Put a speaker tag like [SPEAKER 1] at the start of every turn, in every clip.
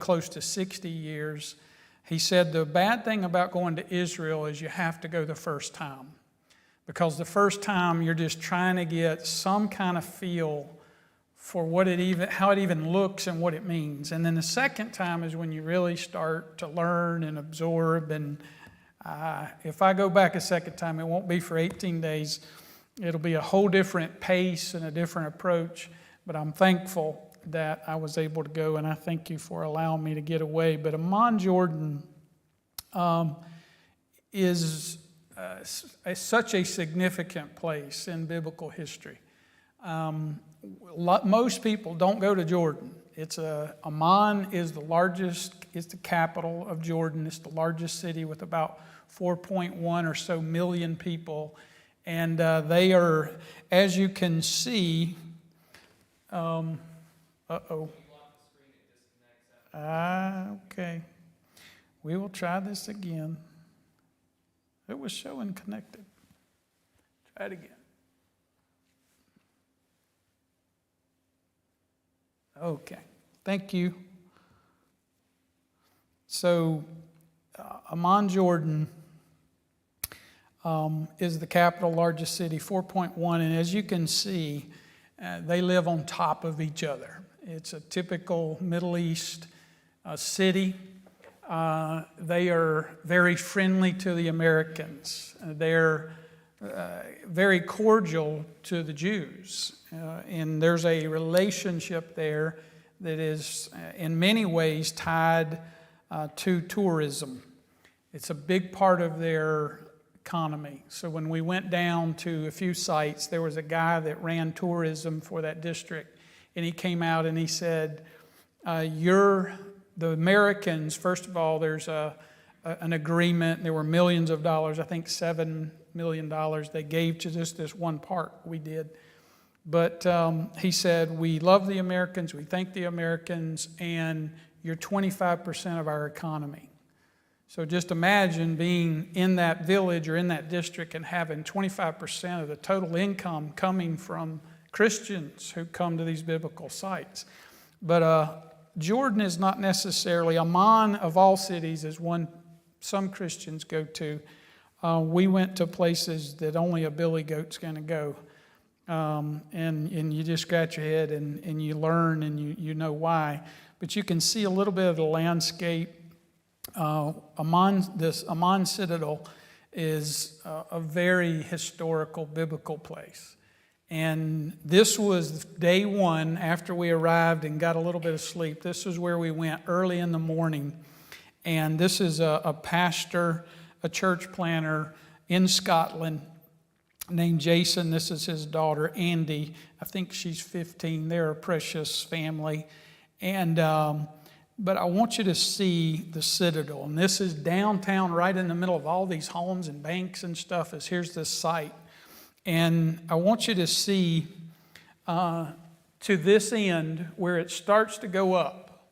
[SPEAKER 1] close to 60 years. He said the bad thing about going to Israel is you have to go the first time, because the first time you're just trying to get some kind of feel for how it even looks and what it means. And then the second time is when you really start to learn and absorb. And if I go back a second time, it won't be for 18 days. It'll be a whole different pace and a different approach. But I'm thankful that I was able to go, and I thank you for allowing me to get away. But Amman, Jordan is such a significant place in biblical history. Most people don't go to Jordan. Amman is the capital of Jordan. It's the largest city with about 4.1 or so million people. And they are, as you can see, okay. We will try this again. It was showing connected. Try it again. Okay. Thank you. So, Amman, Jordan is the capital, largest city, 4.1. And as you can see, they live on top of each other. It's a typical Middle East city. They are very friendly to the Americans. They're very cordial to the Jews. And there's a relationship there that is in many ways tied to tourism. It's a big part of their economy. So when we went down to a few sites, there was a guy that ran tourism for that district, and he came out and he said, the Americans, first of all, there's an agreement. There were millions of dollars, I think $7 million they gave to just this one park we did. But he said, we love the Americans, we thank the Americans, and you're 25% of our economy. So just imagine being in that village or in that district and having 25% of the total income coming from Christians who come to these biblical sites. But Jordan is not necessarily, Amman of all cities is one some Christians go to. We went to places that only a billy goat's going to go. And you just scratch your head and you learn and you know why. But you can see a little bit of the landscape. This Amman Citadel is a very historical biblical place. And this was day one after we arrived and got a little bit of sleep. This is where we went early in the morning. And this is a pastor, a church planter in Scotland named Jason. This is his daughter, Andy. I think she's 15. They're a precious family. And but I want you to see the Citadel. And this is downtown, right in the middle of all these homes and banks and stuff. Here's this site. And I want you to see to this end where it starts to go up.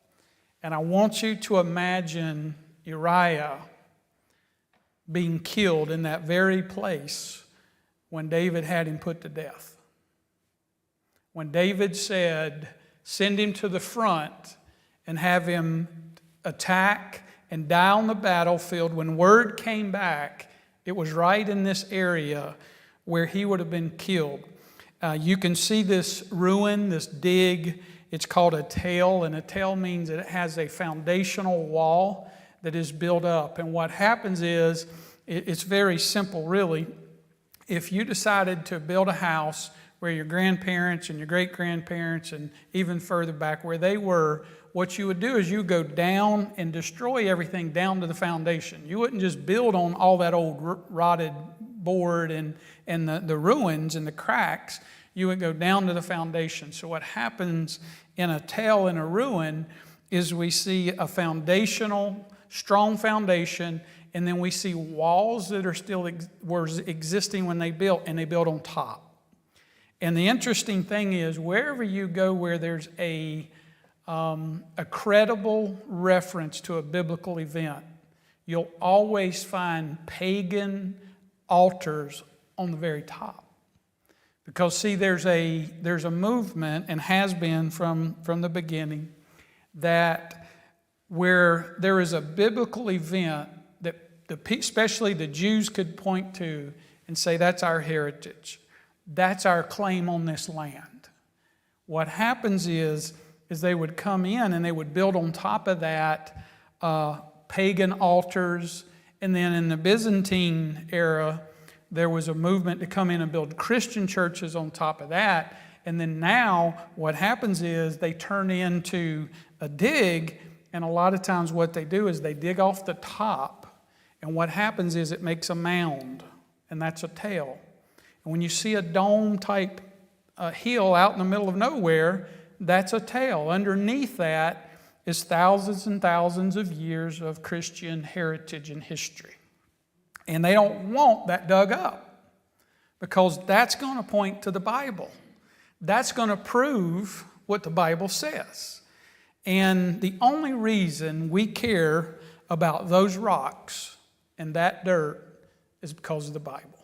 [SPEAKER 1] And I want you to imagine Uriah being killed in that very place when David had him put to death. When David said, send him to the front and have him attack and die on the battlefield. When word came back, it was right in this area where he would have been killed. You can see this ruin, this dig. It's called a tail, and a tail means that it has a foundational wall that is built up. And what happens is, it's very simple, really. If you decided to build a house where your grandparents and your great-grandparents and even further back where they were, what you would do is you go down and destroy everything down to the foundation. You wouldn't just build on all that old rotted board and the ruins and the cracks. You would go down to the foundation. So what happens in a tail in a ruin is we see a strong foundation, and then we see walls that are still were existing when they built, and they built on top. And the interesting thing is, wherever you go where there's a credible reference to a biblical event, you'll always find pagan altars on the very top. Because see, there's a movement, and has been from the beginning, that where there is a biblical event that especially the Jews could point to and say, that's our heritage. That's our claim on this land. What happens is they would come in and they would build on top of that pagan altars. And then in the Byzantine era, there was a movement to come in and build Christian churches on top of that. And then now what happens is they turn into a dig, and a lot of times what they do is they dig off the top, and what happens is it makes a mound, and that's a tail. And when you see a dome-type hill out in the middle of nowhere, that's a tail. Underneath that is thousands and thousands of years of Christian heritage and history. And they don't want that dug up because that's going to point to the Bible. That's going to prove what the Bible says. And the only reason we care about those rocks and that dirt is because of the Bible.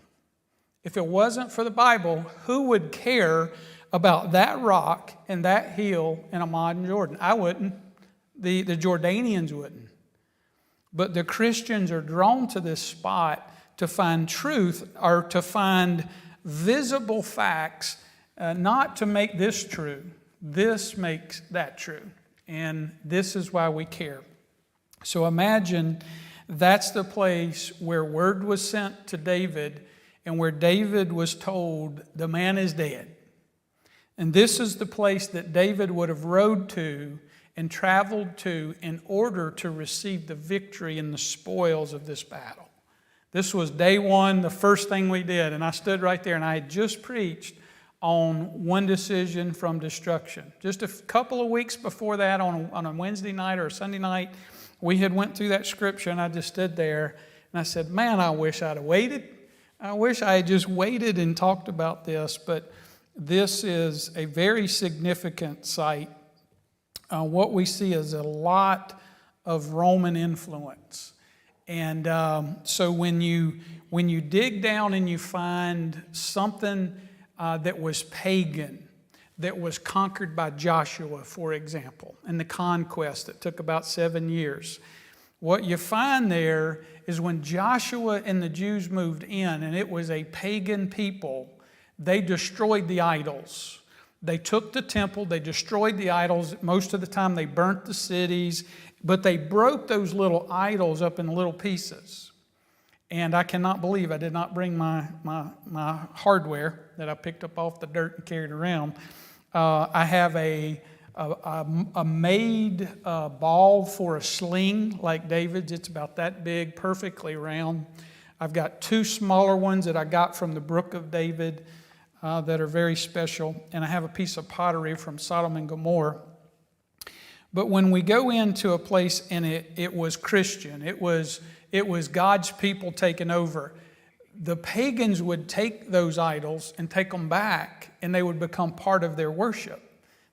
[SPEAKER 1] If it wasn't for the Bible, who would care about that rock and that hill in Ahmad and Jordan? I wouldn't. The Jordanians wouldn't. But the Christians are drawn to this spot to find truth or to find visible facts, not to make this true. This makes that true. And this is why we care. So imagine that's the place where word was sent to David and where David was told the man is dead. And this is the place that David would have rode to and traveled to in order to receive the victory and the spoils of this battle. This was day one, the first thing we did. And I stood right there and I had just preached on one decision from destruction. Just a couple of weeks before that on a Wednesday night or a Sunday night, we had went through that scripture and I just stood there and I said, man, I wish I'd have waited. I wish I had just waited and talked about this, but this is a very significant site. What we see is a lot of Roman influence. And so when you dig down and you find something that was pagan, that was conquered by Joshua, for example, and the conquest that took about 7 years, what you find there is when Joshua and the Jews moved in, and it was a pagan people, they destroyed the idols. They took the temple, they destroyed the idols. Most of the time they burnt the cities, but they broke those little idols up in little pieces. And I cannot believe I did not bring my hardware that I picked up off the dirt and carried around. I have a made ball for a sling like David's. It's about that big, perfectly round. I've got two smaller ones that I got from the Brook of David that are very special. And I have a piece of pottery from Sodom and Gomorrah. But when we go into a place and it was Christian, it was God's people taking over, the pagans would take those idols and take them back, and they would become part of their worship.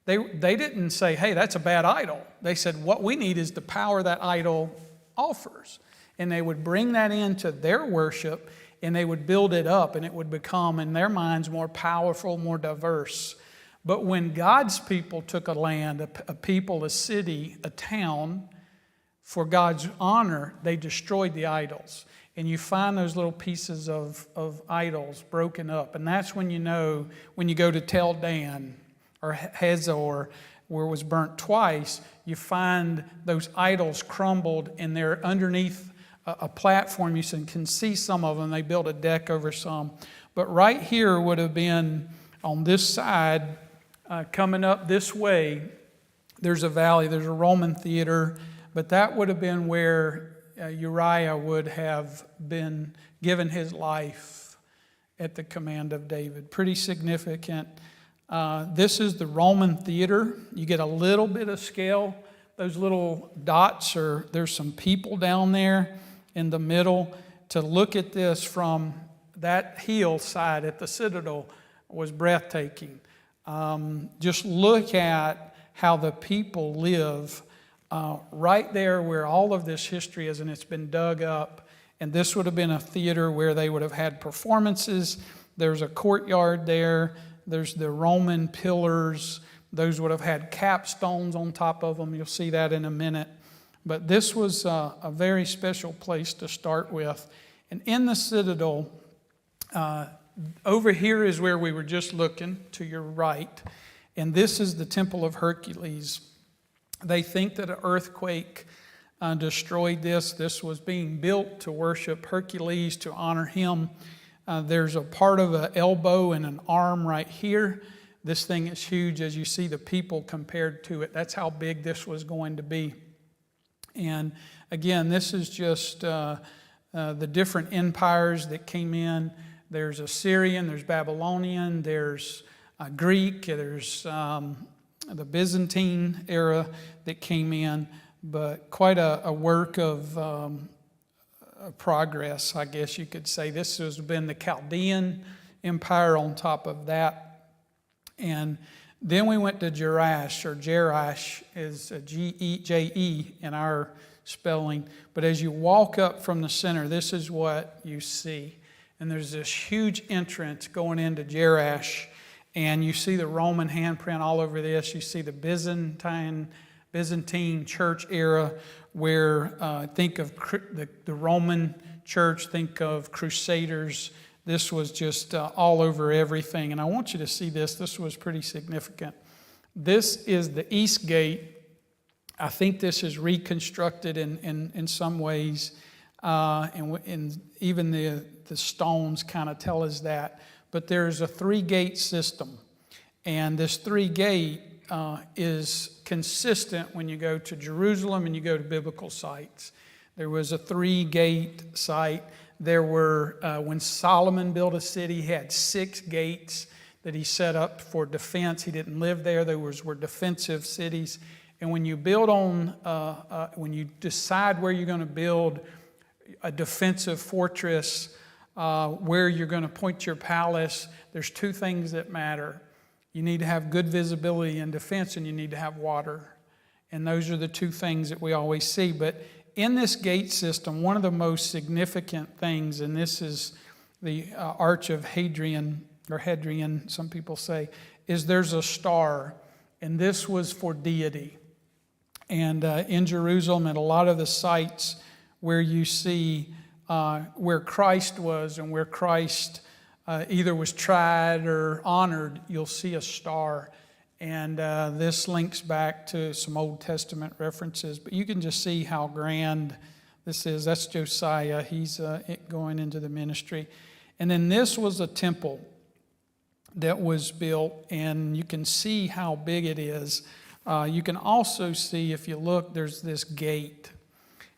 [SPEAKER 1] They didn't say, hey, that's a bad idol. They said, what we need is the power that idol offers. And they would bring that into their worship, and they would build it up, and it would become, in their minds, more powerful, more diverse. But when God's people took a land, a people, a city, a town, for God's honor, they destroyed the idols. And you find those little pieces of idols broken up. And that's when you know, when you go to Tel Dan or Hazor, where it was burnt twice, you find those idols crumbled and they're underneath a platform. You can see some of them. They built a deck over some. But right here would have been on this side, coming up this way, there's a valley, there's a Roman theater, but that would have been where Uriah would have been given his life at the command of David. Pretty significant. This is the Roman theater. You get a little bit of scale. Those little dots there's some people down there in the middle. To look at this from that hillside at the Citadel was breathtaking. Just look at how the people live right there where all of this history is, and it's been dug up. And this would have been a theater where they would have had performances. There's a courtyard there. There's the Roman pillars. Those would have had capstones on top of them. You'll see that in a minute. But this was a very special place to start with. And in the citadel, over here is where we were just looking, to your right. And this is the Temple of Hercules. They think that an earthquake destroyed this. This was being built to worship Hercules, to honor him. There's a part of an elbow and an arm right here. This thing is huge as you see the people compared to it. That's how big this was going to be. And again, this is just the different empires that came in. There's Assyrian, there's Babylonian, there's Greek, there's the Byzantine era that came in. But quite a work of progress, I guess you could say. This has been the Chaldean Empire on top of that. And then we went to Jerash, or Jerash is G-E-J-E in our spelling. But as you walk up from the center, this is what you see. And there's this huge entrance going into Jerash. And you see the Roman handprint all over this. You see the Byzantine church era, where think of the Roman church, think of Crusaders. This was just all over everything. And I want you to see this. This was pretty significant. This is the east gate. I think this is reconstructed in some ways. And even the stones kind of tell us that. But there's a 3-gate system. And this 3-gate is consistent when you go to Jerusalem and you go to biblical sites. There was a 3-gate site. There were, when Solomon built a city, he had 6 gates that he set up for defense. He didn't live there. Those were defensive cities. And when you build when you decide where you're going to build a defensive fortress, where you're going to point your palace, there's 2 things that matter. You need to have good visibility and defense, and you need to have water. And those are the 2 things that we always see. But in this gate system, one of the most significant things, and this is the Arch of Hadrian, or Hadrian, some people say, is there's a star. And this was for deity. And in Jerusalem, and a lot of the sites where you see where Christ was and where Christ either was tried or honored, you'll see a star. And this links back to some Old Testament references. But you can just see how grand this is. That's Josiah. He's going into the ministry. And then this was a temple that was built. And you can see how big it is. You can also see, if you look, there's this gate.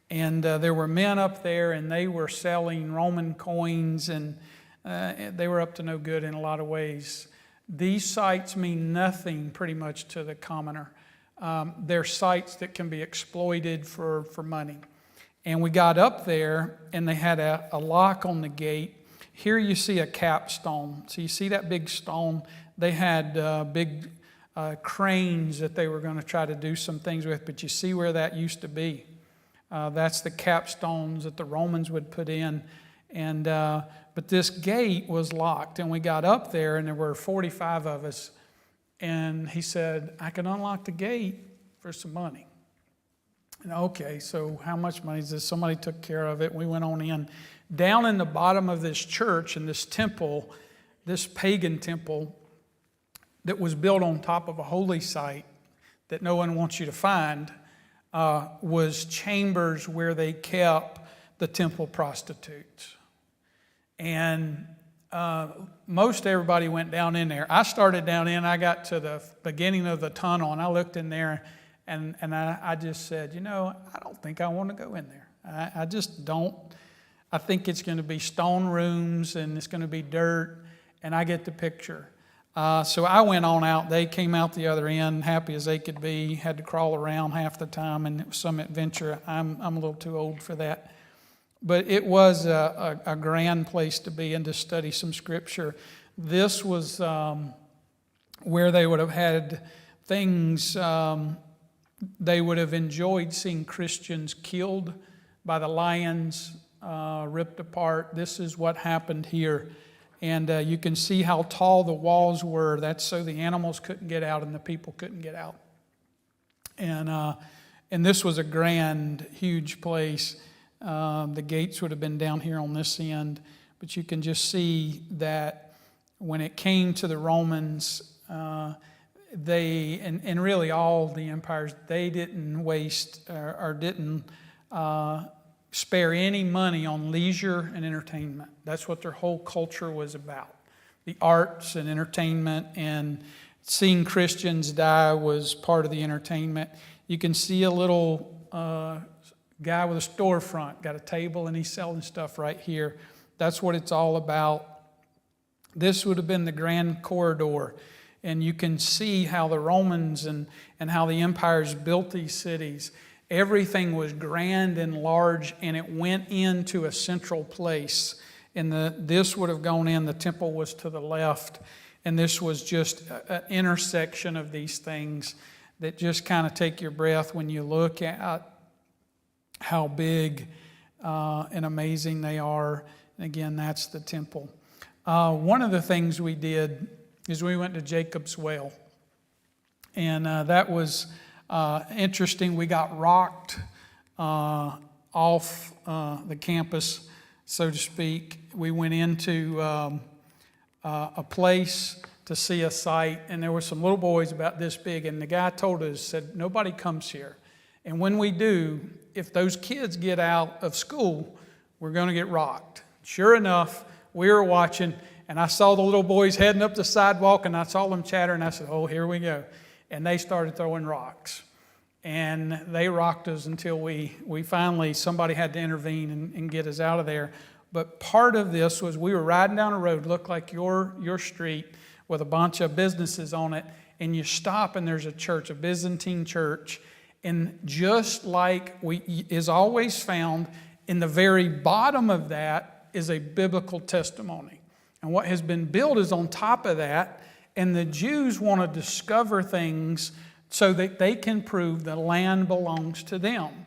[SPEAKER 1] And there were men up there, and they were selling Roman coins. And they were up to no good in a lot of ways. These sites mean nothing pretty much to the commoner. They're sites that can be exploited for money. And we got up there, and they had a lock on the gate. Here you see a capstone. So you see that big stone? They had big cranes that they were going to try to do some things with, but you see where that used to be. That's the capstones that the Romans would put in. And but this gate was locked, and we got up there, and there were 45 of us. And he said, I can unlock the gate for some money. And okay, so how much money is this? Somebody took care of it. We went on in. Down in the bottom of this church and this temple, this pagan temple that was built on top of a holy site that no one wants you to find, was chambers where they kept the temple prostitutes. And most everybody went down in there. I started down in, I got to the beginning of the tunnel, and I looked in there, and I just said, I don't think I want to go in there. I just don't. I think it's going to be stone rooms, and it's going to be dirt, and I get the picture. So I went on out. They came out the other end, happy as they could be, had to crawl around half the time, and it was some adventure. I'm a little too old for that. But it was a grand place to be and to study some scripture. This was where they would have had things, they would have enjoyed seeing Christians killed by the lions, ripped apart. This is what happened here. And you can see how tall the walls were. That's so the animals couldn't get out and the people couldn't get out. And And this was a grand, huge place. The gates would have been down here on this end, but you can just see that when it came to the Romans, they, and really all the empires, they didn't waste or didn't spare any money on leisure and entertainment. That's what their whole culture was about. The arts and entertainment, and seeing Christians die was part of the entertainment. You can see a little guy with a storefront, got a table, and he's selling stuff right here. That's what it's all about. This would have been the Grand Corridor. And you can see how the Romans and how the empires built these cities. Everything was grand and large, and it went into a central place. And this would have gone in, the temple was to the left, and this was just an intersection of these things that just kind of take your breath when you look at how big and amazing they are. And again, that's the temple. One of the things we did is we went to Jacob's Well. And that was interesting. We got rocked off the campus, so to speak. We went into a place to see a site, and there were some little boys about this big, and the guy told us, said, nobody comes here. And when we do, if those kids get out of school, we're going to get rocked. Sure enough, we were watching, and I saw the little boys heading up the sidewalk, and I saw them chatter, and I said, oh, here we go. And they started throwing rocks. And they rocked us until we finally, somebody had to intervene and get us out of there. But part of this was we were riding down a road, looked like your street, with a bunch of businesses on it, and you stop and there's a church, a Byzantine church. And just like is always found, in the very bottom of that is a biblical testimony. And what has been built is on top of that, and the Jews want to discover things so that they can prove the land belongs to them.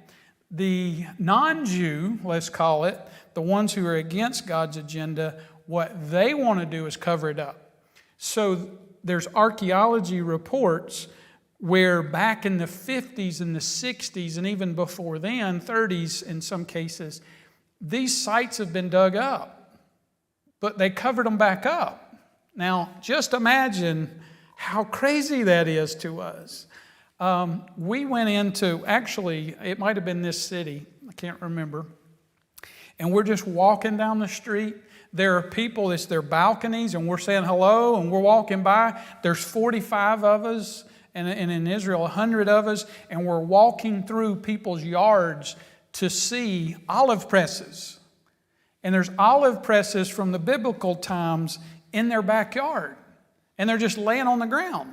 [SPEAKER 1] The non-Jew, let's call it, the ones who are against God's agenda, what they want to do is cover it up. So there's archaeology reports where back in the 50s and the 60s, and even before then, 30s in some cases, these sites have been dug up, but they covered them back up. Now, just imagine how crazy that is to us. We went into, actually, it might have been this city, I can't remember, and we're just walking down the street. There are people, it's their balconies, and we're saying hello, and we're walking by. There's 45 of us, and in Israel, 100 of us, and we're walking through people's yards to see olive presses. And there's olive presses from the biblical times in their backyard, and they're just laying on the ground.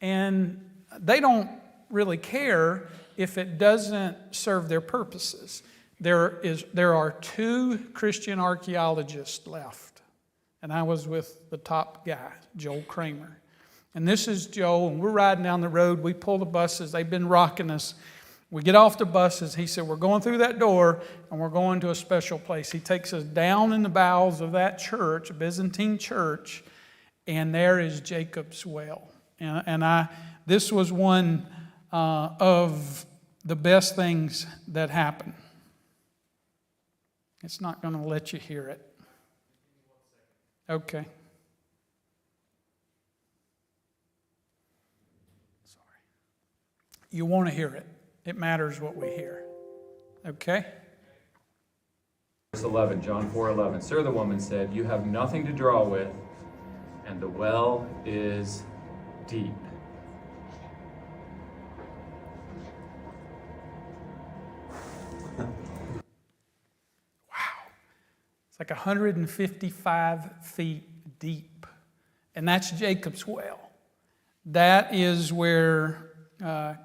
[SPEAKER 1] And they don't really care if it doesn't serve their purposes. There are 2 Christian archaeologists left, and I was with the top guy, Joel Kramer. And this is Joel, and we're riding down the road. We pull the buses. They've been rocking us. We get off the buses. He said, we're going through that door, and we're going to a special place. He takes us down in the bowels of that church, a Byzantine church, and there is Jacob's Well. And this was one of the best things that happened. It's not going to let you hear it. Okay. Sorry. You want to hear it. It matters what we hear. Okay?
[SPEAKER 2] Verse 11, John 4:11. Sir, the woman said, you have nothing to draw with, and the well is deep.
[SPEAKER 1] It's like 155 feet deep. And that's Jacob's Well. That is where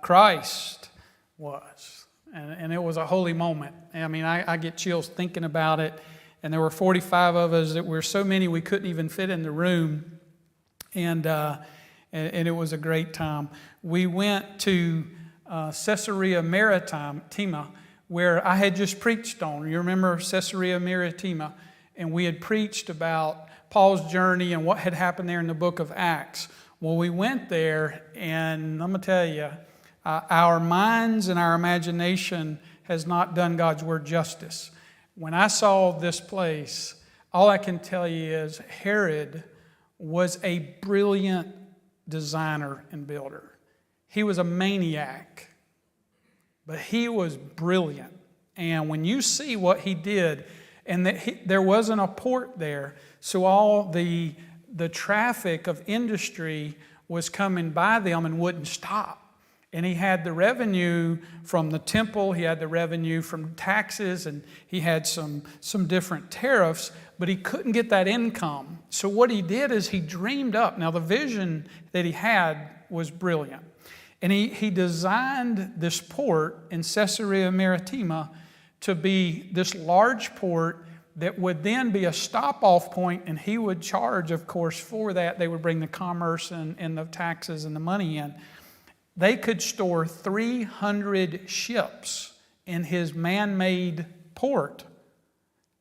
[SPEAKER 1] Christ was. And it was a holy moment. I mean, I get chills thinking about it. And there were 45 of us. That were so many we couldn't even fit in the room. And it was a great time. We went to Caesarea Maritima, where I had just preached on. You remember Caesarea Maritima? And we had preached about Paul's journey and what had happened there in the book of Acts. Well, we went there, and I'm going to tell you, Our minds and our imagination has not done God's word justice. When I saw this place, all I can tell you is Herod was a brilliant designer and builder. He was a maniac, but he was brilliant. And when you see what he did, and there wasn't a port there, so all the traffic of industry was coming by them and wouldn't stop. And he had the revenue from the temple, he had the revenue from taxes, and he had some different tariffs, but he couldn't get that income. So what he did is he dreamed up. Now the vision that he had was brilliant. And he designed this port in Caesarea Maritima to be this large port that would then be a stop-off point, and he would charge, of course, for that. They would bring the commerce and the taxes and the money in. They could store 300 ships in his man-made port.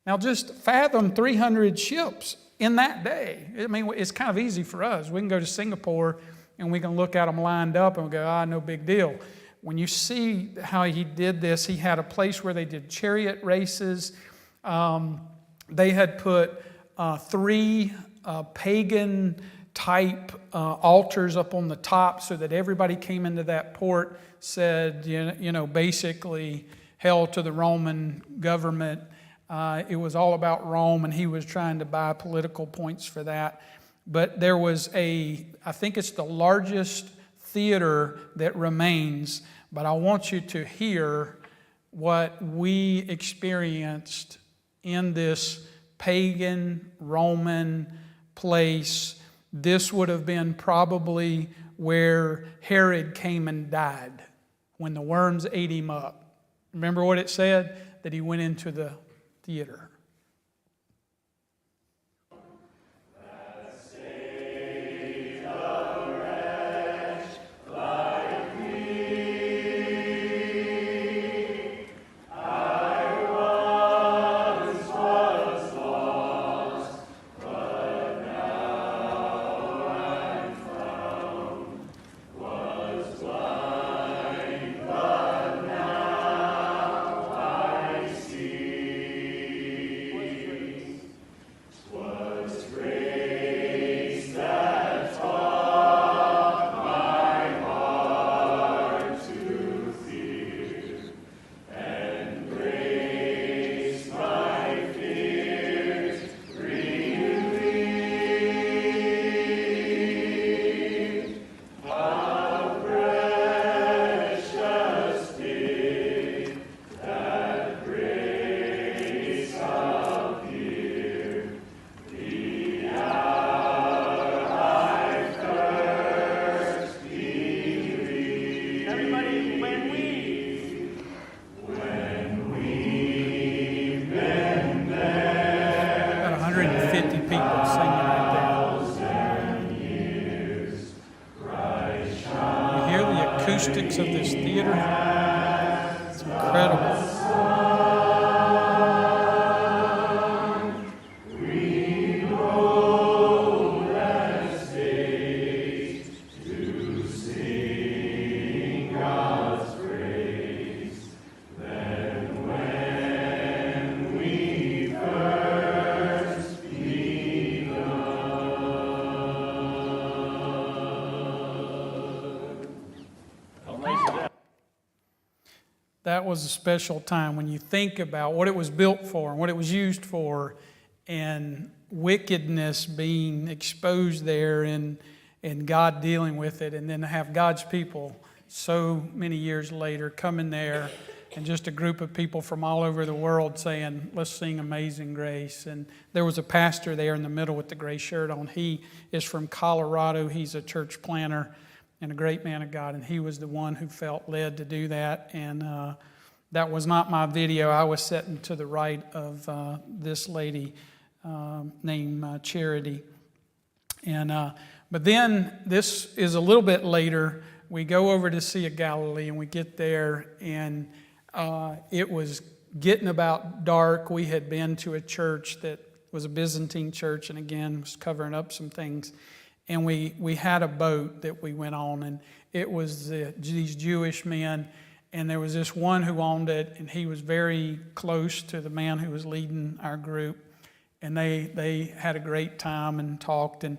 [SPEAKER 1] Now just fathom 300 ships in that day. I mean, it's kind of easy for us. We can go to Singapore and we can look at them lined up and go, no big deal. When you see how he did this, he had a place where they did chariot races. They had put 3 pagan type altars up on the top so that everybody came into that port said, basically, hell to the Roman government. It was all about Rome, and he was trying to buy political points for that. But there was I think it's the largest theater that remains, but I want you to hear what we experienced in this pagan Roman place. This would have been probably where Herod came and died when the worms ate him up. Remember what it said? That he went into the theater. Acoustics of this theater. It's incredible. That was a special time when you think about what it was built for and what it was used for, and wickedness being exposed there and God dealing with it, and then to have God's people so many years later come in there and just a group of people from all over the world saying, let's sing Amazing Grace. And there was a pastor there in the middle with the gray shirt on. He is from Colorado. He's a church planner and a great man of God, and he was the one who felt led to do that. And that was not my video. I was sitting to the right of this lady named Charity. And but then this is a little bit later. We go over to Sea of Galilee, and we get there, and it was getting about dark. We had been to a church that was a Byzantine church, and again was covering up some things. And we had a boat that we went on, it was these Jewish men, and there was this one who owned it, and he was very close to the man who was leading our group. And they had a great time and talked, and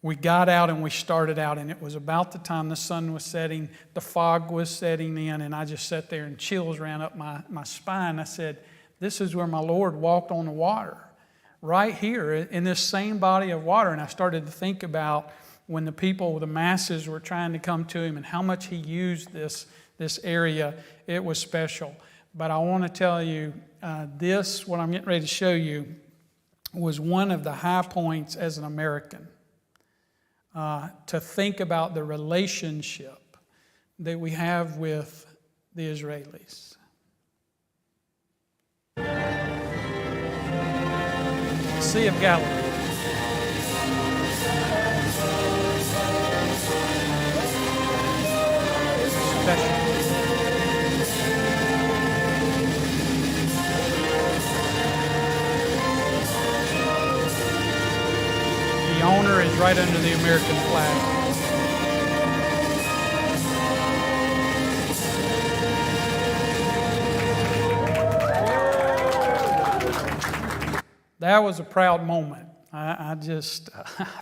[SPEAKER 1] we got out and we started out, and it was about the time the sun was setting, the fog was setting in, and I just sat there and chills ran up my spine. I said, this is where my Lord walked on the water, right here in this same body of water. And I started to think about when the people, the masses were trying to come to him and how much he used this area. It was special. But I want to tell you, what I'm getting ready to show you, was one of the high points as an American, to think about the relationship that we have with the Israelis. Sea of Galilee. Special. The owner is right under the American flag. That was a proud moment. I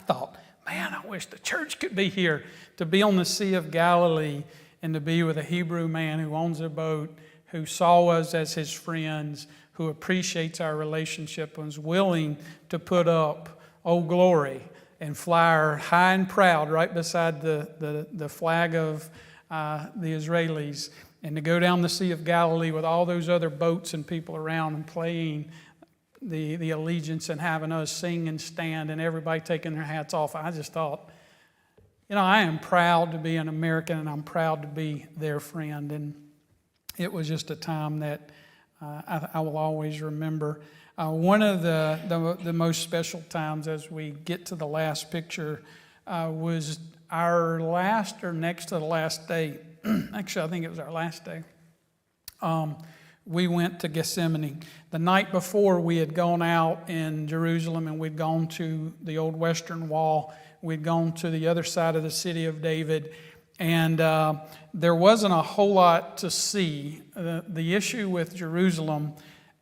[SPEAKER 1] thought, man, I wish the church could be here, to be on the Sea of Galilee and to be with a Hebrew man who owns a boat, who saw us as his friends, who appreciates our relationship and is willing to put up Old Glory and fly her high and proud right beside the flag of the Israelis, and to go down the Sea of Galilee with all those other boats and people around and playing the allegiance and having us sing and stand and everybody taking their hats off. I just thought, I am proud to be an American, and I'm proud to be their friend. And it was just a time that I will always remember. One of the most special times, as we get to the last picture, was our last or next to the last day. Actually, I think it was our last day. We went to Gethsemane. The night before, we had gone out in Jerusalem, and we'd gone to the old Western Wall. We'd gone to the other side of the city of David, and there wasn't a whole lot to see. The issue with Jerusalem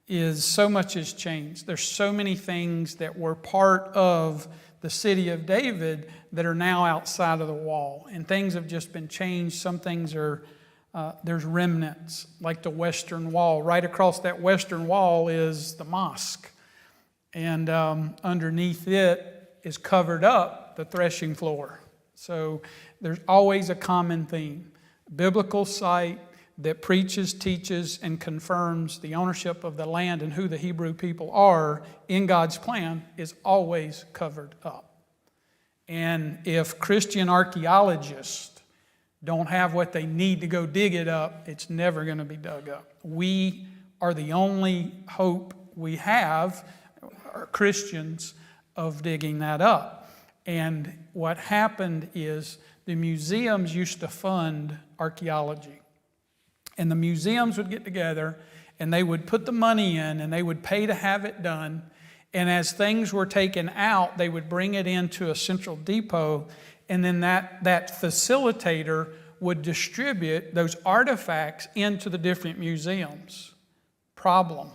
[SPEAKER 1] is so much has changed. There's so many things that were part of the city of David that are now outside of the wall, and things have just been changed. Some things are there's remnants, like the Western Wall. Right across that Western Wall is the mosque, and underneath it is covered up the threshing floor. So there's always a common theme. Biblical site that preaches, teaches, and confirms the ownership of the land and who the Hebrew people are in God's plan is always covered up. And if Christian archaeologists don't have what they need to go dig it up, it's never going to be dug up. We are the only hope we have, are Christians, of digging that up. And what happened is the museums used to fund archaeology. And the museums would get together and they would put the money in and they would pay to have it done. And as things were taken out, they would bring it into a central depot, and then that facilitator would distribute those artifacts into the different museums. Problem: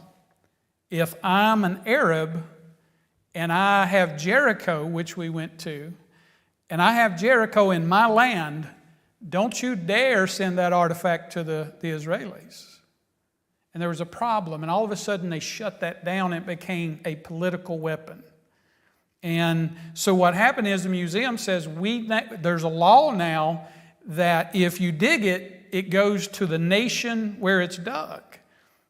[SPEAKER 1] if I'm an Arab and I have Jericho, which we went to, and I have Jericho in my land, don't you dare send that artifact to the Israelis. And there was a problem, and all of a sudden they shut that down. It became a political weapon. And so what happened is the museum says there's a law now that if you dig it, it goes to the nation where it's dug.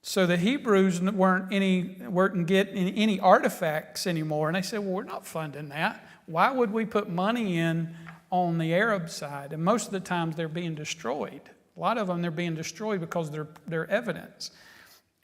[SPEAKER 1] So the Hebrews weren't getting any artifacts anymore. And they said, well, we're not funding that. Why would we put money in on the Arab side? And most of the times they're being destroyed. A lot of them, they're being destroyed because they're evidence.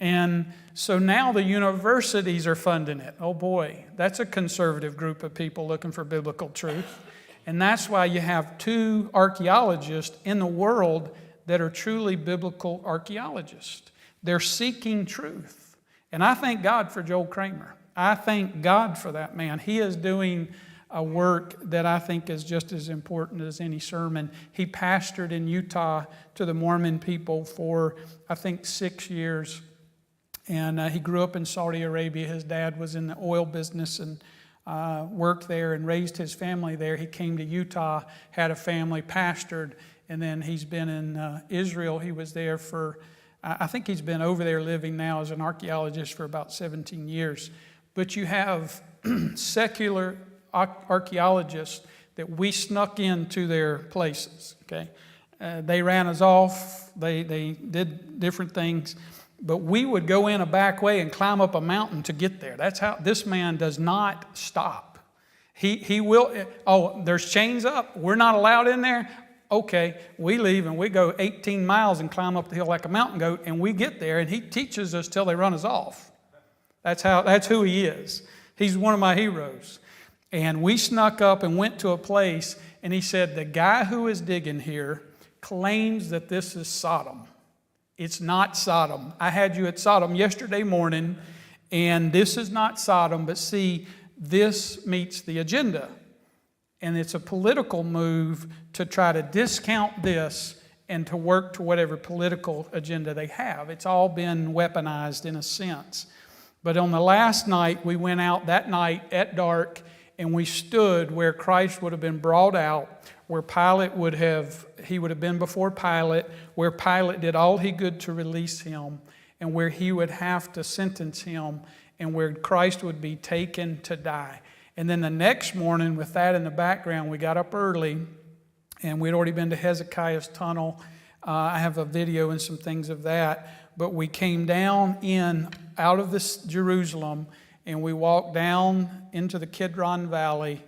[SPEAKER 1] And so now the universities are funding it. Oh boy, that's a conservative group of people looking for biblical truth. And that's why you have 2 archaeologists in the world that are truly biblical archaeologists. They're seeking truth. And I thank God for Joel Kramer. I thank God for that man. He is doing a work that I think is just as important as any sermon. He pastored in Utah to the Mormon people for, I think, 6 years. And he grew up in Saudi Arabia. His dad was in the oil business and worked there and raised his family there. He came to Utah, had a family, pastored, and then he's been in Israel. He was there for, I think he's been over there living now as an archaeologist for about 17 years. But you have secular archaeologists that we snuck into their places, okay? They ran us off. They did different things. But we would go in a back way and climb up a mountain to get there. That's how this man does not stop. He will, there's chains up. We're not allowed in there. Okay, we leave and we go 18 miles and climb up the hill like a mountain goat, and we get there and he teaches us till they run us off. That's who he is. He's one of my heroes. And we snuck up and went to a place, and he said, the guy who is digging here claims that this is Sodom. It's not Sodom. I had you at Sodom yesterday morning, and this is not Sodom, but see, this meets the agenda. And it's a political move to try to discount this and to work to whatever political agenda they have. It's all been weaponized in a sense. But on the last night, we went out that night at dark, and we stood where Christ would have been brought out, where Pilate would have been before Pilate, where Pilate did all he could to release him, and where he would have to sentence him, and where Christ would be taken to die. And then the next morning, with that in the background, we got up early, and we'd already been to Hezekiah's tunnel. I have a video and some things of that. But we came down out of this Jerusalem, and we walked down into the Kidron Valley,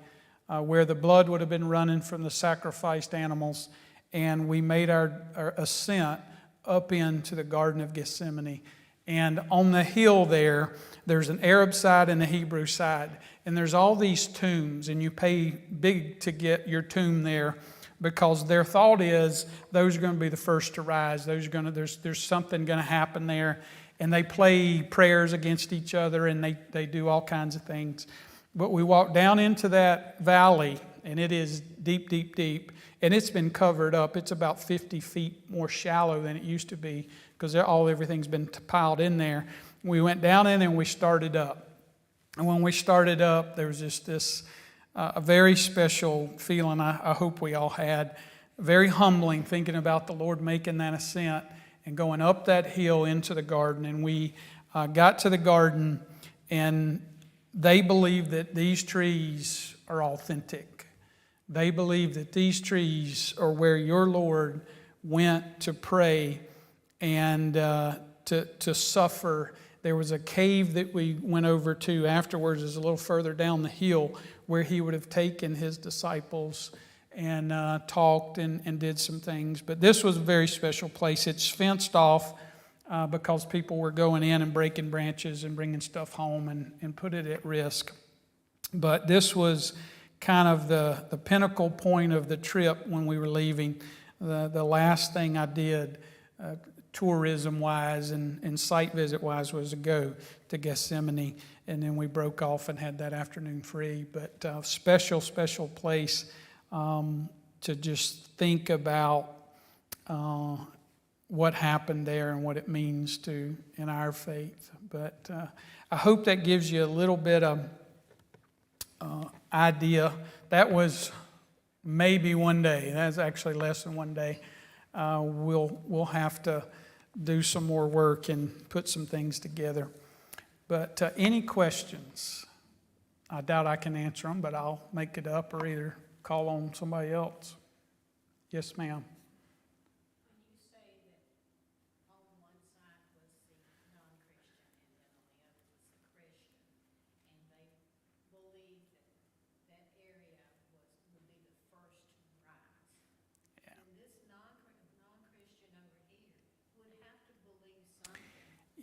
[SPEAKER 1] where the blood would have been running from the sacrificed animals, and we made our ascent up into the Garden of Gethsemane. And on the hill there's an Arab side and a Hebrew side, and there's all these tombs, and you pay big to get your tomb there, because their thought is those are going to be the first to rise. There's something going to happen there, and they play prayers against each other, and they do all kinds of things. But we walked down into that valley, and it is deep, deep, deep, and it's been covered up. It's about 50 feet more shallow than it used to be, because everything's been piled in there. We went down in and we started up. And when we started up, there was just this a very special feeling I hope we all had. Very humbling, thinking about the Lord making that ascent and going up that hill into the garden. And we got to the garden, and they believe that these trees are authentic. They believe that these trees are where your Lord went to pray and to suffer. There was a cave that we went over to afterwards, is a little further down the hill, where he would have taken his disciples and talked and did some things. But this was a very special place. It's fenced off because people were going in and breaking branches and bringing stuff home and put it at risk. But this was kind of the pinnacle point of the trip when we were leaving. The last thing I did tourism-wise and site visit-wise was to go to Gethsemane, and then we broke off and had that afternoon free. But special place to just think about what happened there and what it means in our faith. But I hope that gives you a little bit of idea. That was maybe one day. That's actually less than one day. We'll have to do some more work and put some things together. But any questions? I doubt I can answer them, but I'll make it up or either call on somebody else. Yes, ma'am.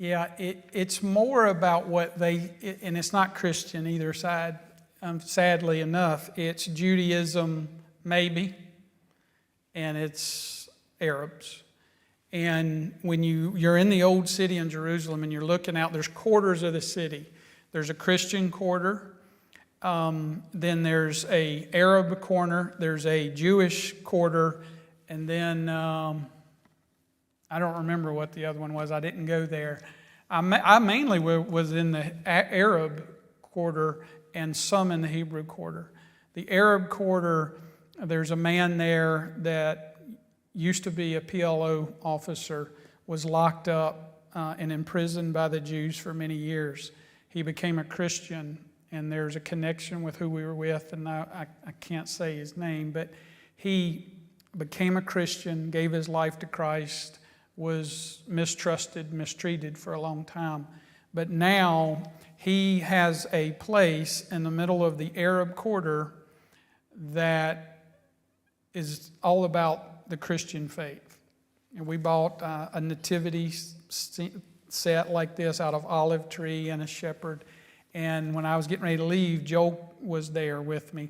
[SPEAKER 1] Yeah, it's more about what and it's not Christian either side, sadly enough. It's Judaism, maybe, and it's Arabs. And when you're in the old city in Jerusalem and you're looking out, there's quarters of the city. There's a Christian quarter, Then there's a Arab corner, there's a Jewish quarter, and then I don't remember what the other one was. I didn't go there. I mainly was in the Arab quarter and some in the Hebrew quarter. The Arab quarter, there's a man there that used to be a PLO officer, was locked up and imprisoned by the Jews for many years. He became a Christian, and there's a connection with who we were with, and I can't say his name, but he became a Christian, gave his life to Christ, was mistrusted, mistreated for a long time. But now he has a place in the middle of the Arab quarter that is all about the Christian faith. And we bought a nativity set like this out of olive tree and a shepherd. And when I was getting ready to leave, Joe was there with me.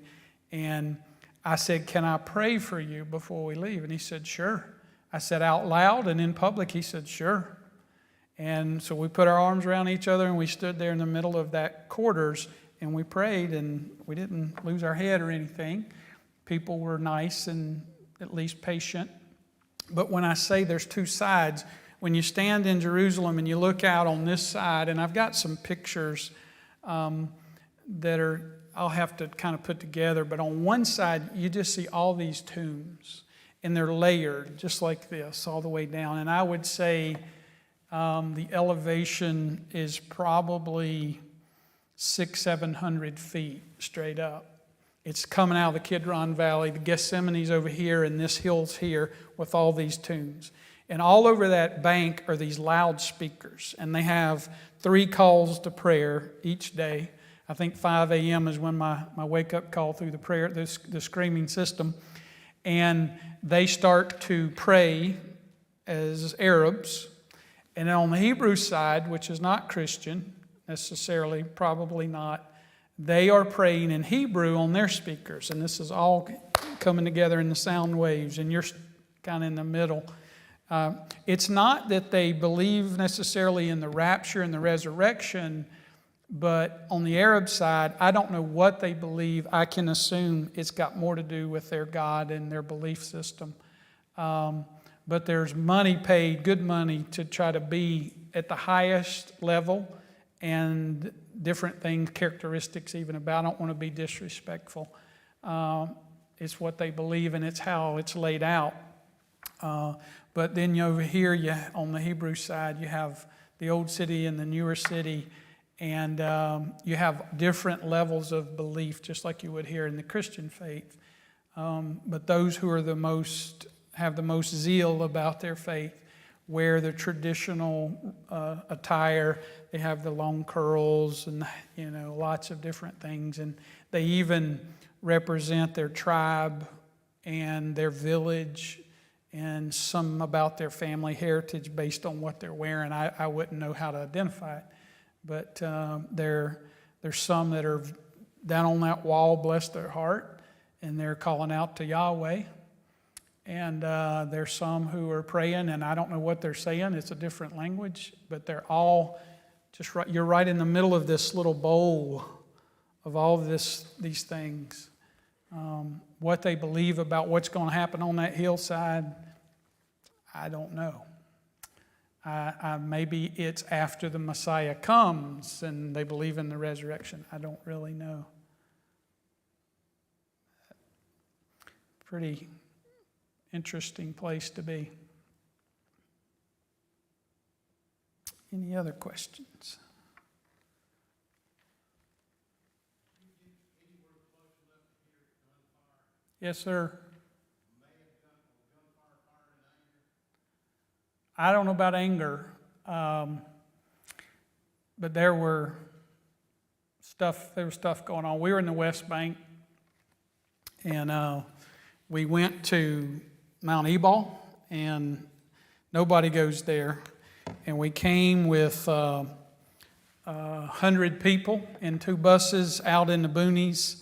[SPEAKER 1] And I said, "Can I pray for you before we leave?" And he said, "Sure." I said out loud and in public, he said, "Sure." And so we put our arms around each other and we stood there in the middle of that quarters and we prayed, and we didn't lose our head or anything. People were nice and at least patient. But when I say there's two sides, when you stand in Jerusalem and you look out on this side, and I've got some pictures that I'll have to kind of put together, but on one side you just see all these tombs. And they're layered just like this all the way down. And I would say the elevation is probably 600-700 feet straight up. It's coming out of the Kidron Valley. The Gethsemane's over here, and this hill's here with all these tombs. And all over that bank are these loudspeakers. And they have 3 calls to prayer each day. I think 5 a.m. is when my wake-up call through the prayer, the screaming system. And they start to pray as Arabs. And then on the Hebrew side, which is not Christian necessarily, probably not, they are praying in Hebrew on their speakers. And this is all coming together in the sound waves, and you're kind of in the middle. It's not that they believe necessarily in the rapture and the resurrection, but on the Arab side, I don't know what they believe. I can assume it's got more to do with their God and their belief system. But there's money paid, good money, to try to be at the highest level, and different things, characteristics even about. I don't want to be disrespectful. It's what they believe, and it's how it's laid out. But then over here, on the Hebrew side, you have the old city and the newer city. And you have different levels of belief, just like you would here in the Christian faith. But those who are have the most zeal about their faith wear the traditional attire. They have the long curls and lots of different things. And they even represent their tribe and their village and some about their family heritage based on what they're wearing. I wouldn't know how to identify it. But there's some that are down on that wall, bless their heart, and they're calling out to Yahweh. And there's some who are praying, and I don't know what they're saying. It's a different language, but they're all just right. You're right in the middle of this little bowl of all these things. What they believe about what's going to happen on that hillside, I don't know. Maybe it's after the Messiah comes and they believe in the resurrection. I don't really know. Pretty interesting place to be. Any other questions? Yes, sir. I don't know about anger, but there was stuff going on. We were in the West Bank, and we went to Mount Ebal, and nobody goes there. And we came with 100 people in 2 buses out in the boonies,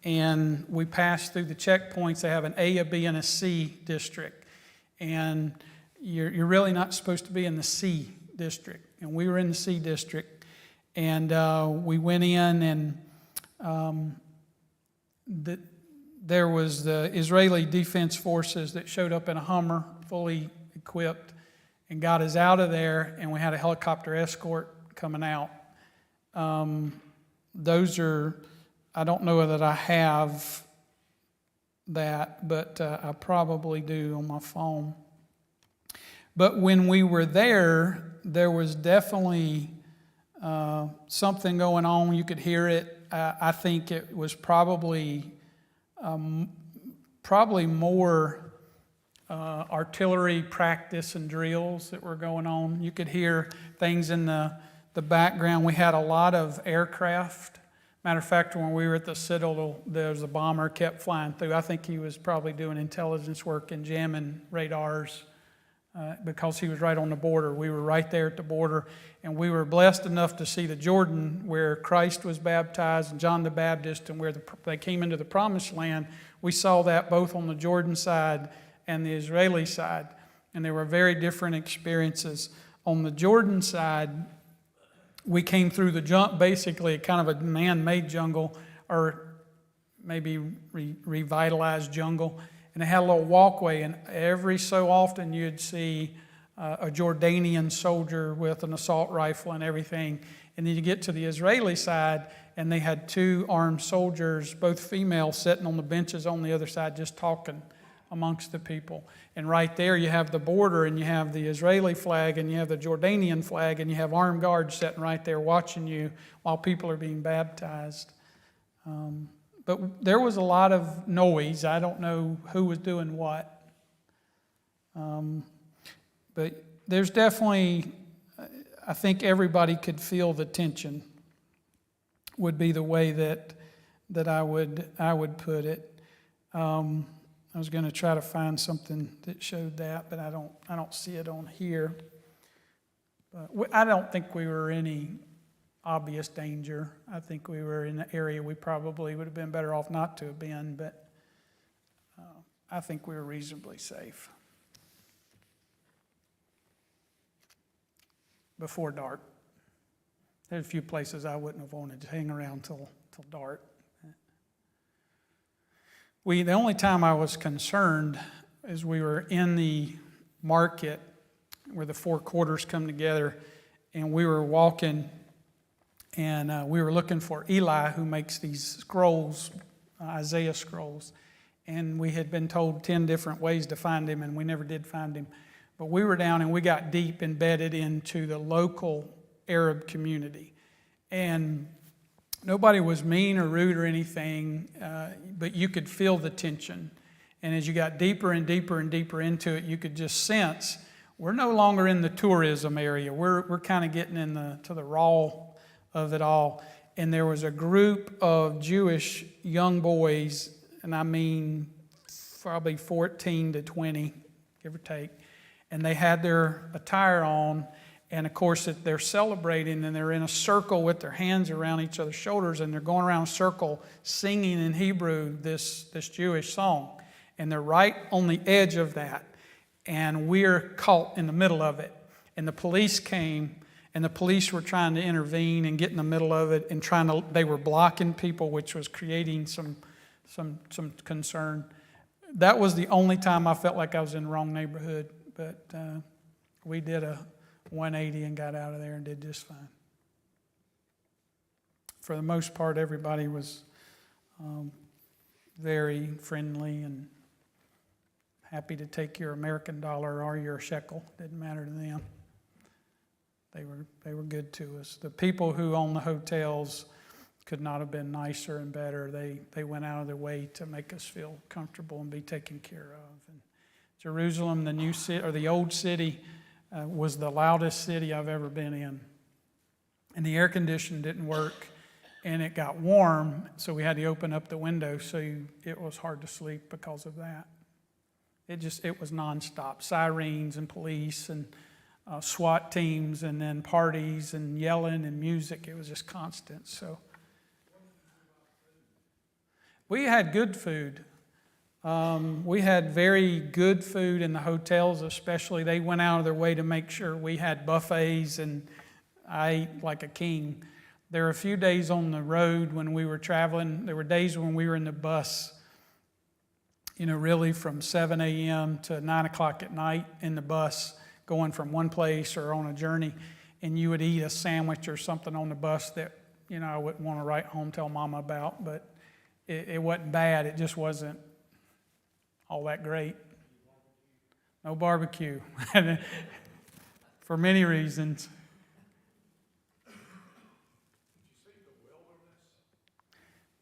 [SPEAKER 1] and we passed through the checkpoints. They have an A, a B, and a C district. And you're really not supposed to be in the C district. And we were in the C district. And we went in, and There was the Israeli Defense Forces that showed up in a Hummer, fully equipped, and got us out of there, and we had a helicopter escort coming out. Those are, I don't know that I have that, but I probably do on my phone. But when we were there, there was definitely something going on. You could hear it. I think it was probably more artillery practice and drills that were going on. You could hear things in the background. We had a lot of aircraft. Matter of fact, when we were at the Citadel, there was a bomber kept flying through. I think he was probably doing intelligence work and jamming radars because he was right on the border. We were right there at the border, and we were blessed enough to see the Jordan where Christ was baptized and John the Baptist, and where they came into the Promised Land. We saw that both on the Jordan side and the Israeli side, and there were very different experiences. On the Jordan side, we came through basically kind of a man-made jungle, or maybe revitalized jungle, and it had a little walkway, and every so often you'd see a Jordanian soldier with an assault rifle and everything. And then you get to the Israeli side, and they had 2 armed soldiers, both female, sitting on the benches on the other side just talking amongst the people. And right there you have the border, and you have the Israeli flag, and you have the Jordanian flag, and you have armed guards sitting right there watching you while people are being baptized. But there was a lot of noise. I don't know who was doing what. But there's definitely, I think everybody could feel the tension, would be the way that I would put it. I was going to try to find something that showed that, but I don't see it on here. But I don't think we were in any obvious danger. I think we were in an area we probably would have been better off not to have been, but I think we were reasonably safe. Before dark. There's a few places I wouldn't have wanted to hang around till dark. The only time I was concerned is we were in the market where the 4 quarters come together, and we were walking, and we were looking for Eli, who makes these scrolls, Isaiah scrolls. And we had been told 10 different ways to find him, and we never did find him. But we were down, and we got deep embedded into the local Arab community. And nobody was mean or rude or anything, but you could feel the tension. And as you got deeper and deeper and deeper into it, you could just sense we're no longer in the tourism area. We're kind of getting to the raw of it all. And there was a group of Jewish young boys, and I mean probably 14 to 20, give or take, and they had their attire on. And of course, they're celebrating, and they're in a circle with their hands around each other's shoulders, and they're going around a circle singing in Hebrew this Jewish song. And they're right on the edge of that. And we're caught in the middle of it. And the police came, and the police were trying to intervene and get in the middle of it, and they were blocking people, which was creating some concern. That was the only time I felt like I was in the wrong neighborhood. But we did a 180 and got out of there and did just fine. For the most part, everybody was very friendly and happy to take your American dollar or your shekel. Didn't matter to them. They were good to us. The people who own the hotels could not have been nicer and better. They went out of their way to make us feel comfortable and be taken care of. And Jerusalem, the new city or the old city, was the loudest city I've ever been in. And the air conditioning didn't work, and it got warm, so we had to open up the window, so it was hard to sleep because of that. It was nonstop. Sirens and police and SWAT teams, and then parties and yelling and music. It was just constant. So we had good food. We had very good food in the hotels, especially. They went out of their way to make sure we had buffets, and I ate like a king. There were a few days on the road when we were traveling. There were days when we were in the bus, really from 7 a.m. to 9 o'clock at night in the bus, going from one place or on a journey, and you would eat a sandwich or something on the bus that, I wouldn't want to write home, tell Mama about, but it wasn't bad. It just wasn't all that great. No barbecue, for many reasons.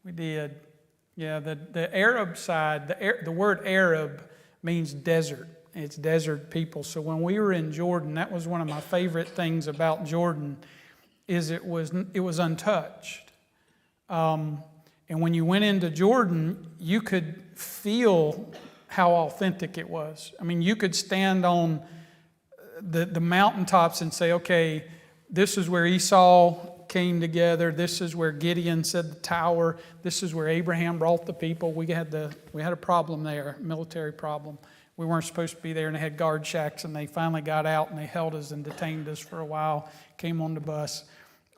[SPEAKER 1] We did. Yeah, the Arab side, the word Arab means desert. It's desert people. So when we were in Jordan, that was one of my favorite things about Jordan, is it was untouched. And when you went into Jordan, you could feel how authentic it was. I mean, you could stand on the mountaintops and say, okay, this is where Esau came together. This is where Gideon said the tower. This is where Abraham brought the people. We had a problem there, military problem. We weren't supposed to be there, and they had guard shacks, and they finally got out, and they held us and detained us for a while, came on the bus,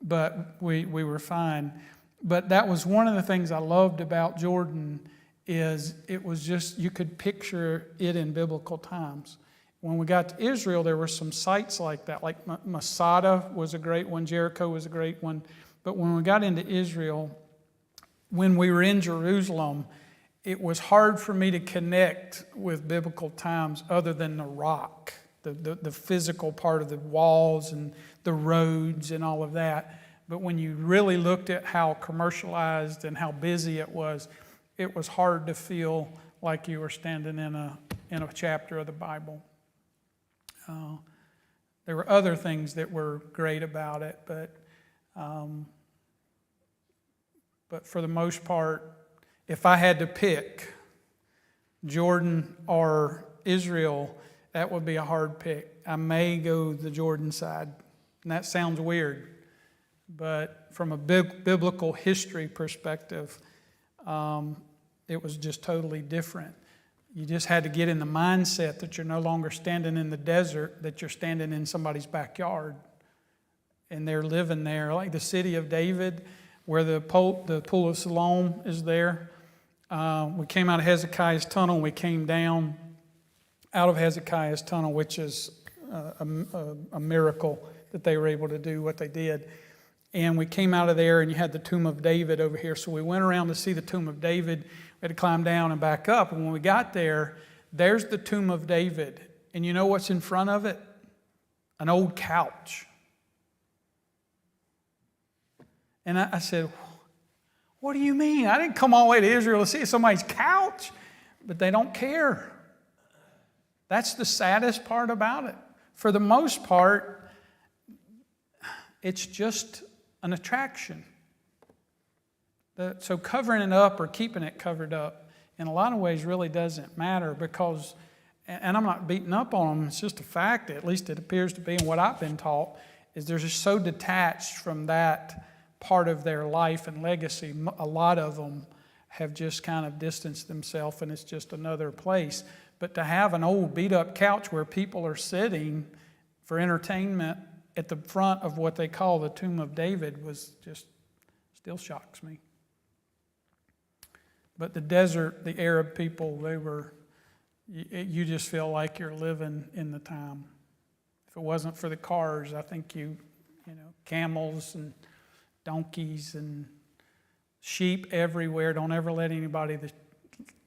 [SPEAKER 1] but we were fine. But that was one of the things I loved about Jordan, is it was just, you could picture it in biblical times. When we got to Israel, there were some sites like that, like Masada was a great one, Jericho was a great one. But when we got into Israel, when we were in Jerusalem, it was hard for me to connect with biblical times other than the rock, the physical part of the walls and the roads and all of that. But when you really looked at how commercialized and how busy it was hard to feel like you were standing in a chapter of the Bible. There were other things that were great about it, but for the most part, if I had to pick Jordan or Israel, that would be a hard pick. I may go the Jordan side, and that sounds weird, but from a biblical history perspective, it was just totally different. You just had to get in the mindset that you're no longer standing in the desert, that you're standing in somebody's backyard. And they're living there. Like the city of David, where the pool of Siloam is there. We came out of Hezekiah's tunnel, and we came down out of Hezekiah's tunnel, which is a miracle that they were able to do what they did. And we came out of there, and you had the tomb of David over here. So we went around to see the tomb of David. We had to climb down and back up. And when we got there, there's the tomb of David. And you know what's in front of it? An old couch. And I said, what do you mean? I didn't come all the way to Israel to see somebody's couch. But they don't care. That's the saddest part about it. For the most part, it's just an attraction. So covering it up or keeping it covered up in a lot of ways really doesn't matter, because, and I'm not beating up on them, it's just a fact, at least it appears to be, and what I've been taught is they're just so detached from that part of their life and legacy. A lot of them have just kind of distanced themselves, and it's just another place. But to have an old beat up couch where people are sitting for entertainment at the front of what they call the tomb of David was just, still shocks me. But the desert, the Arab people, you just feel like you're living in the time. If it wasn't for the cars, I think camels and donkeys and sheep everywhere. Don't ever let anybody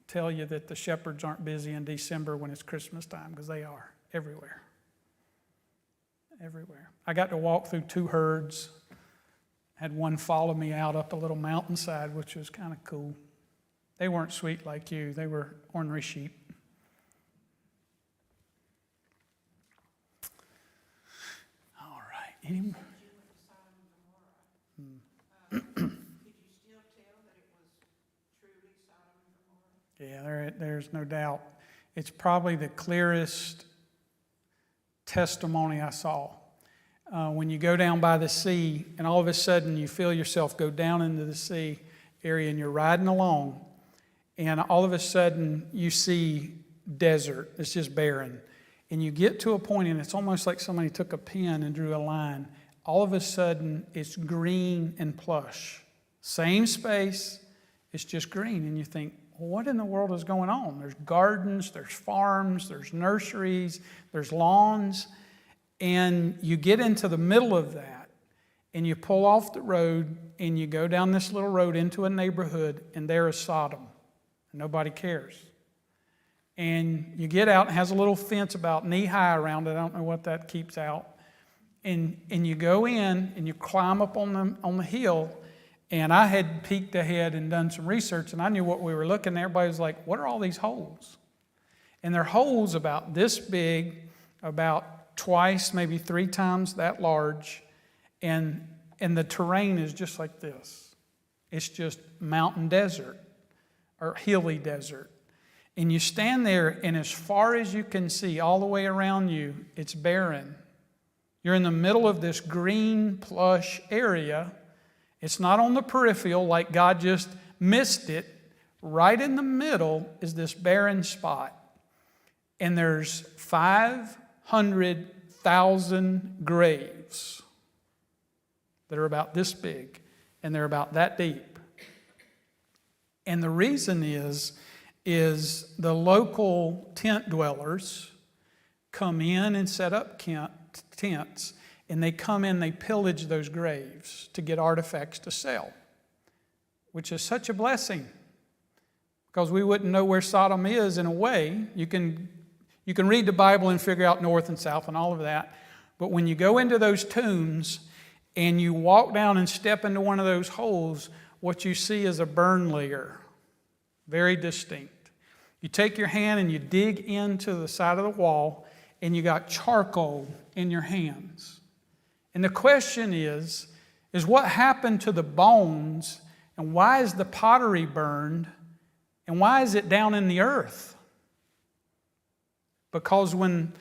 [SPEAKER 1] tell you that the shepherds aren't busy in December when it's Christmas time, because they are everywhere. Everywhere. I got to walk through 2 herds. Had one follow me out up a little mountainside, which was kind of cool. They weren't sweet like you. They were ornery sheep. All right. Any more?
[SPEAKER 3] Could you still tell that it was truly Sodom and Gomorrah?
[SPEAKER 1] Yeah, there's no doubt. It's probably the clearest testimony I saw. When you go down by the sea, and all of a sudden you feel yourself go down into the sea area, and you're riding along, and all of a sudden you see desert. It's just barren. And you get to a point, and it's almost like somebody took a pen and drew a line. all of a sudden it's green and plush. Same space, it's just green. And you think, well, what in the world is going on? There's gardens, there's farms, there's nurseries, there's lawns. And you get into the middle of that, and you pull off the road, and you go down this little road into a neighborhood, and there is Sodom. Nobody cares. And you get out, and it has a little fence about knee-high around it. I don't know what that keeps out. And you go in, and you climb up on the hill. And I had peeked ahead and done some research, and I knew what we were looking at. Everybody was like, what are all these holes? And they're holes about this big, about twice, maybe 3 times that large. And the terrain is just like this. It's just mountain desert or hilly desert. And you stand there, and as far as you can see, all the way around you, it's barren. You're in the middle of this green, plush area. It's not on the peripheral like God just missed it. Right in the middle is this barren spot. And there's 500,000 graves that are about this big, and they're about that deep. And the reason is the local tent dwellers come in and set up tents, and they come in, they pillage those graves to get artifacts to sell, which is such a blessing because we wouldn't know where Sodom is in a way. You can read the Bible and figure out north and south and all of that, but when you go into those tombs and you walk down and step into one of those holes, what you see is a burn layer, very distinct. You take your hand and you dig into the side of the wall, and you got charcoal in your hands. And the question is what happened to the bones, and why is the pottery burned, and why is it down in the earth? Because when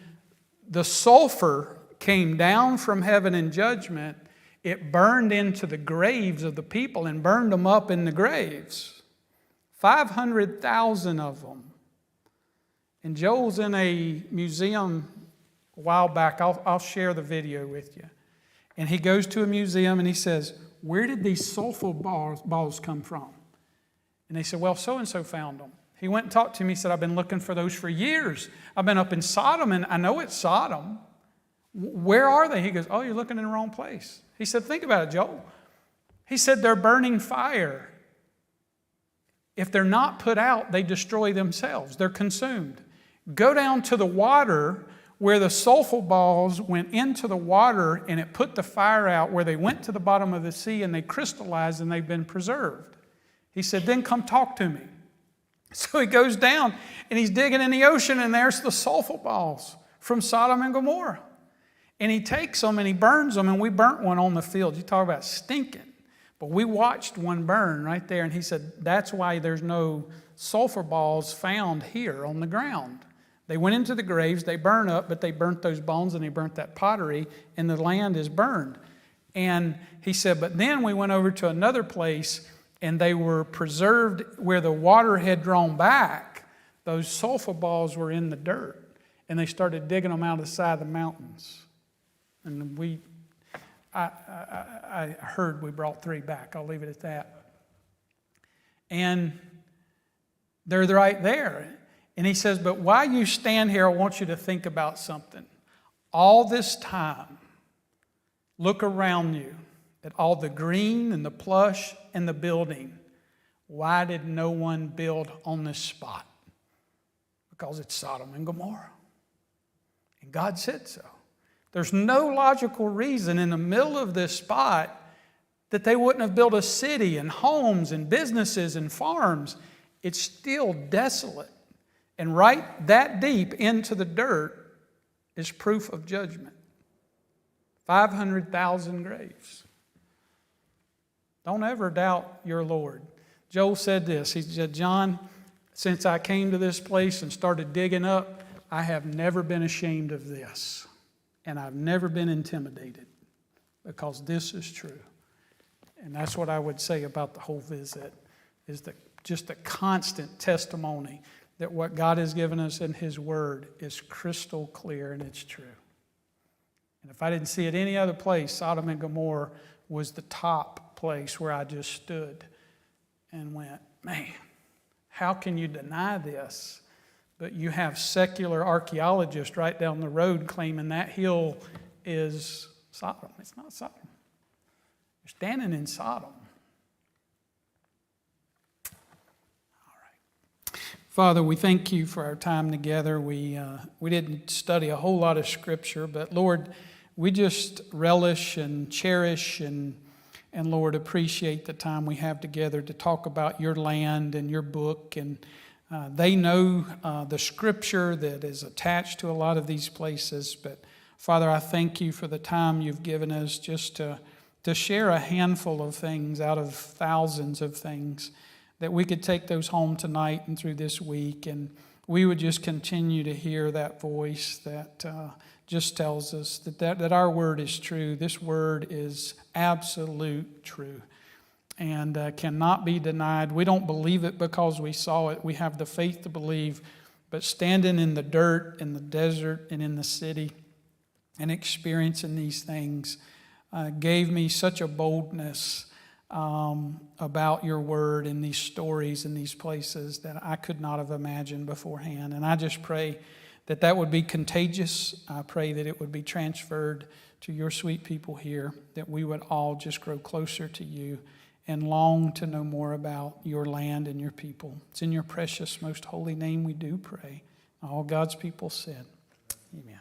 [SPEAKER 1] the sulfur came down from heaven in judgment, it burned into the graves of the people and burned them up in the graves. 500,000 of them. And Joel's in a museum a while back. I'll share the video with you. And he goes to a museum and he says, where did these sulfur balls come from? And they said, well, so-and-so found them. He went and talked to me. He said, I've been looking for those for years. I've been up in Sodom, and I know it's Sodom. Where are they? He goes, oh, you're looking in the wrong place. He said, think about it, Joel. He said, they're burning fire. If they're not put out, they destroy themselves. They're consumed. Go down to the water where the sulfur balls went into the water, and it put the fire out, where they went to the bottom of the sea and they crystallized and they've been preserved. He said, then come talk to me. So he goes down and he's digging in the ocean, and there's the sulfur balls from Sodom and Gomorrah. And he takes them and he burns them, and we burnt one on the field. You talk about stinking. But we watched one burn right there, and he said, that's why there's no sulfur balls found here on the ground. They went into the graves, they burn up, but they burnt those bones and they burnt that pottery, and the land is burned. And he said, but then we went over to another place, and they were preserved where the water had drawn back. Those sulfur balls were in the dirt, and they started digging them out of the side of the mountains. And I heard we brought 3 back. I'll leave it at that. And they're right there. And he says, but while you stand here, I want you to think about something. All this time, look around you at all the green and the plush and the building. Why did no one build on this spot? Because it's Sodom and Gomorrah. And God said so. There's no logical reason in the middle of this spot that they wouldn't have built a city and homes and businesses and farms. It's still desolate. And right that deep into the dirt is proof of judgment. 500,000 graves. Don't ever doubt your Lord. Joel said this. He said, John, since I came to this place and started digging up, I have never been ashamed of this. And I've never been intimidated, because this is true. And that's what I would say about the whole visit, is just a constant testimony that what God has given us in His Word is crystal clear and it's true. And if I didn't see it any other place, Sodom and Gomorrah was the top place where I just stood and went, man, how can you deny this? But you have secular archaeologists right down the road claiming that hill is Sodom. It's not Sodom. You're standing in Sodom. All right. Father, we thank you for our time together. We didn't study a whole lot of Scripture, but Lord, we just relish and cherish and Lord, appreciate the time we have together to talk about your land and your book. And they know the Scripture that is attached to a lot of these places. But Father, I thank you for the time you've given us just to share a handful of things out of thousands of things, that we could take those home tonight and through this week. And we would just continue to hear that voice that just tells us that our word is true. This word is absolute true and cannot be denied. We don't believe it because we saw it. We have the faith to believe. But standing in the dirt, in the desert, and in the city and experiencing these things gave me such a boldness about your word and these stories and these places that I could not have imagined beforehand. And I just pray that would be contagious. I pray that it would be transferred to your sweet people here, that we would all just grow closer to you and long to know more about your land and your people. It's in your precious, most holy name we do pray. All God's people said, amen.